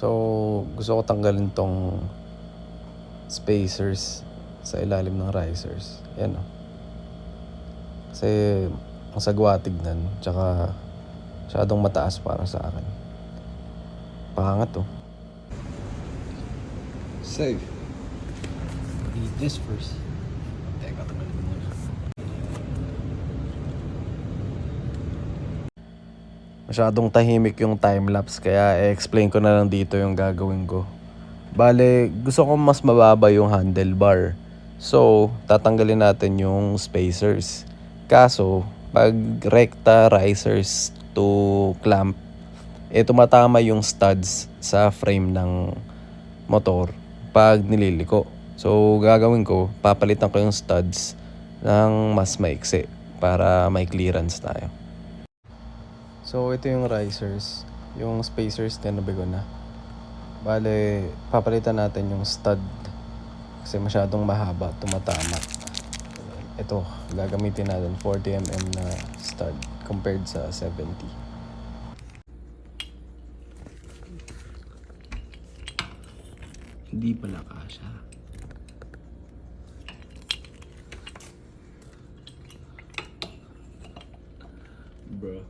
So gusto ko tanggalin tong spacers sa ilalim ng risers. Yan o. Kasi ang sagwa tignan, tsaka masyadong mataas para sa akin. Pangat o. So, read this first. Teka, tanggalin mo muna. Masyadong tahimik yung time-lapse, kaya i-explain ko na lang dito yung gagawin ko. Bale, gusto ko mas mababa yung handlebar. So, tatanggalin natin yung spacers. Kaso, pag rekta risers to clamp, tumatama yung studs sa frame ng motor pag nililiko. So, gagawin ko, papalitan ko yung studs ng mas maiksi para may clearance tayo. So, ito yung risers. Yung spacers, tinabi ko na. Bale, papalitan natin yung stud kasi masyadong mahaba, tumatama. Ito, gagamitin natin 40mm na stud compared sa 70. Hindi pala kasya. Bro.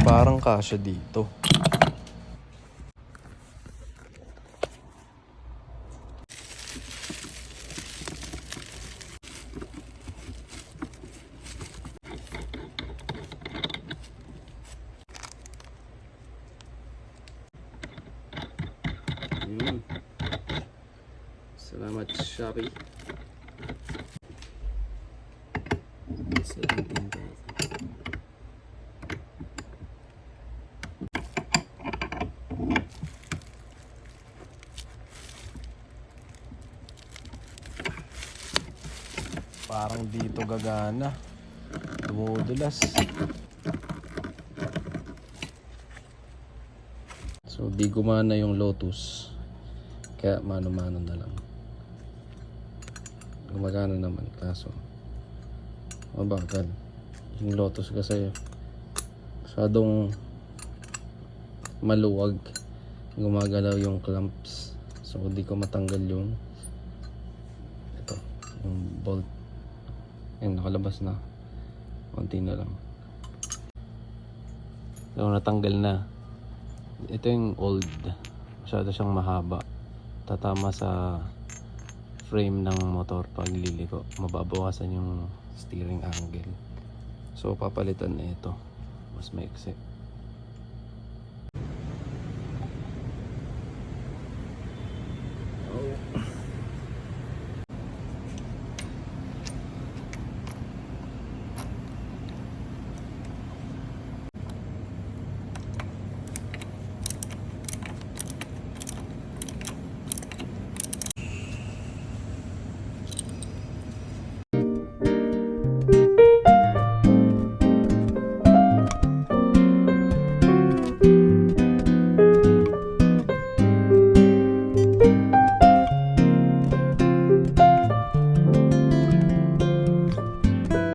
Parang kasya dito. Salamat Shopee. 17,000. Parang dito gagana. Dumudulas. So di gumana yung Lotus. Kaya mano-mano na lang. Gumagana naman kaso mabagal. Yung Lotus kasi masyadong maluwag. Gumagalaw yung clamps. So di ko matanggal yung bolt. Ayun, nakalabas na. Konti na lang. So, natanggal na. Ito yung old. Masyado siyang mahaba. Tatama sa frame ng motor pag liliko. Mababawasan yung steering angle. So, papalitan na ito. Mas maiksi.